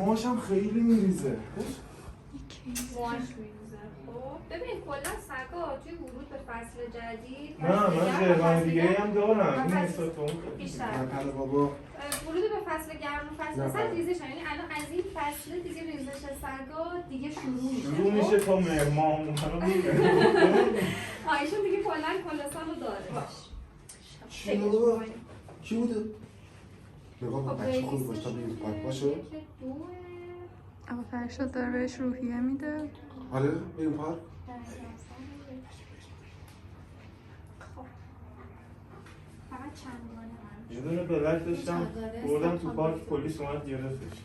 موهاش هم خیلی میریزه. موهاش میریزه. خب ببین کلا سگا توی ورود به فصل جدید نه من جرمای دیگه هم دارم. این حساب تو بیشتر. بابا ورود به فصل گرم و فصل مثلا ریزش، یعنی الان از این فصل دیگه ریزش سگا دیگه شروع میشه تا مهر ماه منو میگه. ایشون دیگه کلا سالو داره. کی بوده؟ نگاه کن بچه خوب باشه تا بیرون پاک باشه. اما فرشاد داره بهش روحیه میده. آره بریم پارک. فقط چند یه دونه بلک داشتم بردم تو پارک پلیس اومد گرفتش.